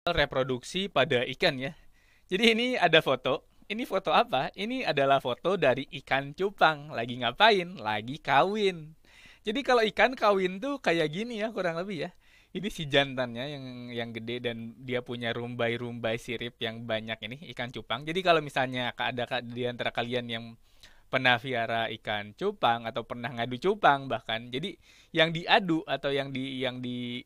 Reproduksi pada ikan ya. Jadi ini ada foto. Ini foto apa? Ini adalah foto dari ikan cupang. Lagi ngapain? Lagi kawin. Jadi kalau ikan kawin tuh kayak gini ya kurang lebih ya. Ini si jantannya yang gede dan dia punya rumbai-rumbai sirip yang banyak ini ikan cupang. Jadi kalau misalnya ada di antara kalian yang pernah piara ikan cupang atau pernah ngadu cupang bahkan. Jadi yang diadu atau yang di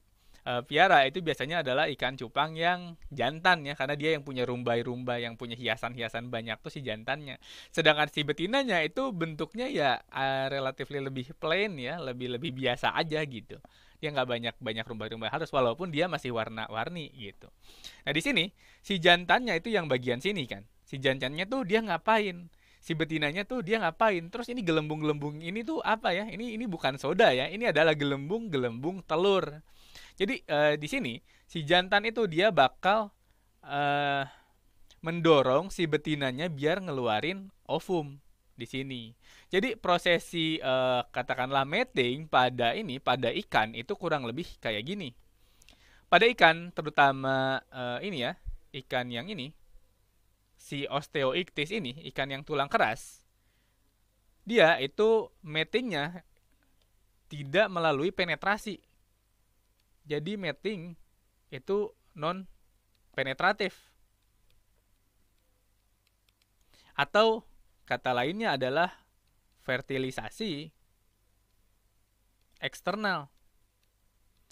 piara itu biasanya adalah ikan cupang yang jantan ya karena dia yang punya rumbai-rumbai yang punya hiasan-hiasan banyak tuh si jantannya. Sedangkan si betinanya itu bentuknya ya relatif lebih plain ya, lebih lebih biasa aja gitu. Dia nggak banyak banyak rumbai-rumbai halus walaupun dia masih warna-warni gitu. Nah di sini si jantannya itu yang bagian sini kan. Si jantannya tuh dia ngapain? Si betinanya tuh dia ngapain? Terus ini gelembung-gelembung ini tuh apa ya? Ini bukan soda ya. Ini adalah gelembung-gelembung telur. Jadi di sini si jantan itu dia bakal eh, mendorong si betinanya biar ngeluarin ovum di sini. Jadi prosesi katakanlah mating pada ikan itu kurang lebih kayak gini. Pada ikan terutama ini ya, ikan yang ini si osteoichthys ini, ikan yang tulang keras, dia itu matingnya tidak melalui penetrasi. Jadi mating itu non penetratif. Atau kata lainnya adalah fertilisasi eksternal.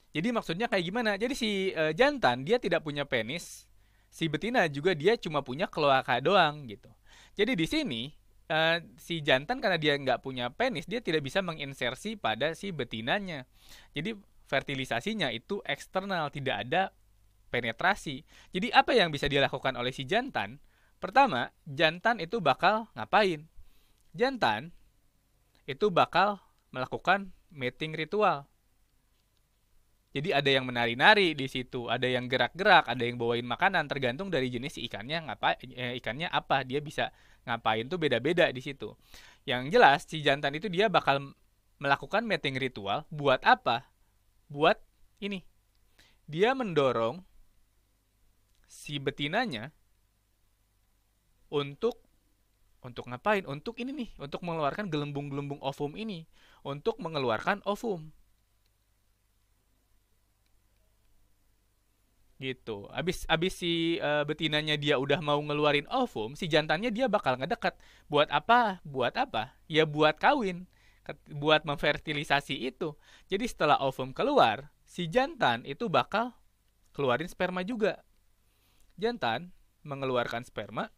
Jadi maksudnya kayak gimana? Jadi si jantan dia tidak punya penis, si betina juga dia cuma punya kloaka doang gitu. Jadi di sini si jantan karena dia nggak punya penis, dia tidak bisa menginsersi pada si betinanya. Jadi fertilisasinya itu eksternal, tidak ada penetrasi. Jadi apa yang bisa dilakukan oleh si jantan? Pertama, jantan itu bakal ngapain? Jantan itu bakal melakukan mating ritual. Jadi ada yang menari-nari di situ, ada yang gerak-gerak, ada yang bawain makanan, tergantung dari jenis ikannya ikannya apa, dia bisa ngapain tuh beda-beda di situ. Yang jelas si jantan itu dia bakal melakukan mating ritual buat apa? Buat ini. Dia mendorong si betinanya untuk ngapain? Untuk ini nih, untuk mengeluarkan gelembung-gelembung ovum ini, untuk mengeluarkan ovum. Gitu. Abis si betinanya dia udah mau ngeluarin ovum, si jantannya dia bakal ngedekat. Buat apa? Buat apa? Ya buat kawin, buat memfertilisasi itu. Jadi setelah ovum keluar, si jantan itu bakal keluarin sperma juga. Jantan mengeluarkan sperma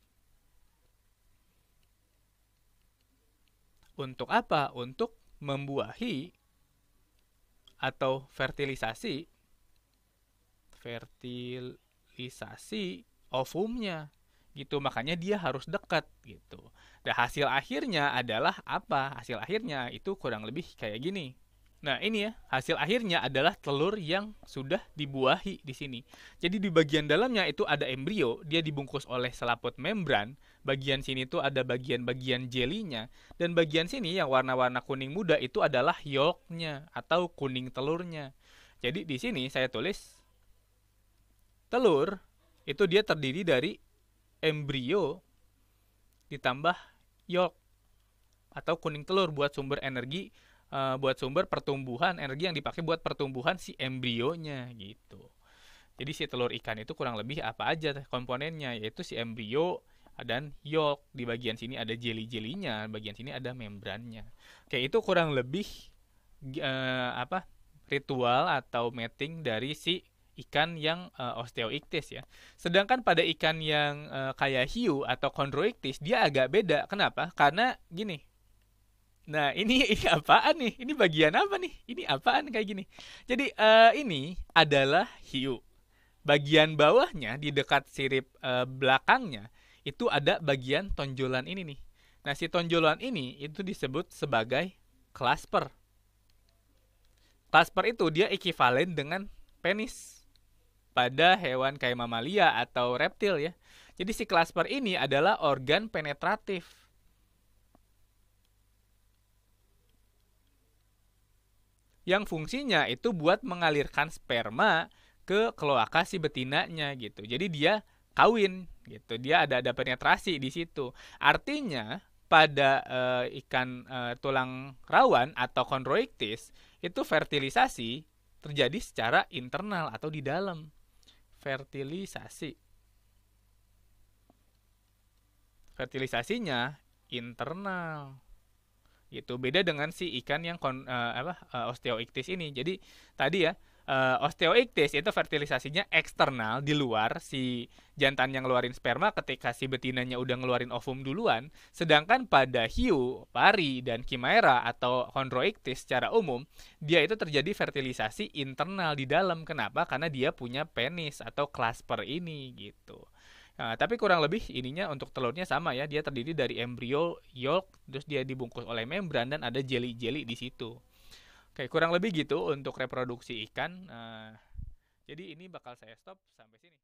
untuk apa? Untuk membuahi atau fertilisasi ovumnya gitu, makanya dia harus dekat gitu. Dan hasil akhirnya adalah apa? Hasil akhirnya itu kurang lebih kayak gini. Nah ini ya, hasil akhirnya adalah telur yang sudah dibuahi di sini. Jadi di bagian dalamnya itu ada embrio, dia dibungkus oleh selaput membran. Bagian sini tuh ada bagian-bagian jelinya, dan bagian sini yang warna-warna kuning muda itu adalah yolknya atau kuning telurnya. Jadi di sini saya tulis telur itu dia terdiri dari embrio ditambah yolk atau kuning telur buat sumber energi, buat sumber pertumbuhan, energi yang dipakai buat pertumbuhan si embrionya gitu. Jadi si telur ikan itu kurang lebih apa aja komponennya, yaitu si embrio dan yolk. Di bagian sini ada jelly-jelinya, bagian sini ada membrannya. Oke, itu kurang lebih apa ritual atau mating dari si ikan yang osteoichthys ya. Sedangkan pada ikan yang kayak hiu atau chondroichthys dia agak beda. Kenapa? Karena gini. Nah, ini apaan nih? Ini bagian apa nih? Ini apaan kayak gini? Jadi ini adalah hiu. Bagian bawahnya di dekat sirip belakangnya itu ada bagian tonjolan ini nih. Nah, si tonjolan ini itu disebut sebagai clasper. Clasper itu dia ekivalen dengan penis pada hewan kayak mamalia atau reptil ya. Jadi si clasper ini adalah organ penetratif yang fungsinya itu buat mengalirkan sperma ke kloaka si betinanya gitu. Jadi dia kawin gitu. Dia ada penetrasi di situ. Artinya pada ikan tulang rawan atau chondroichthyes itu fertilisasi terjadi secara internal atau di dalam. Fertilisasi. Fertilisasinya internal. Gitu. Beda dengan si ikan yang osteoichthyes ini. Jadi tadi ya, osteoichthyes itu fertilisasinya eksternal di luar, si jantan yang ngeluarin sperma ketika si betinanya udah ngeluarin ovum duluan. Sedangkan pada hiu, pari, dan chimera atau chondroichthyes secara umum, dia itu terjadi fertilisasi internal di dalam. Kenapa? Karena dia punya penis atau clasper ini gitu. Nah, tapi kurang lebih ininya untuk telurnya sama ya. Dia terdiri dari embrio, yolk, terus dia dibungkus oleh membran dan ada jelly-jelly di situ. Oke, kurang lebih gitu untuk reproduksi ikan. Jadi ini bakal saya stop sampai sini.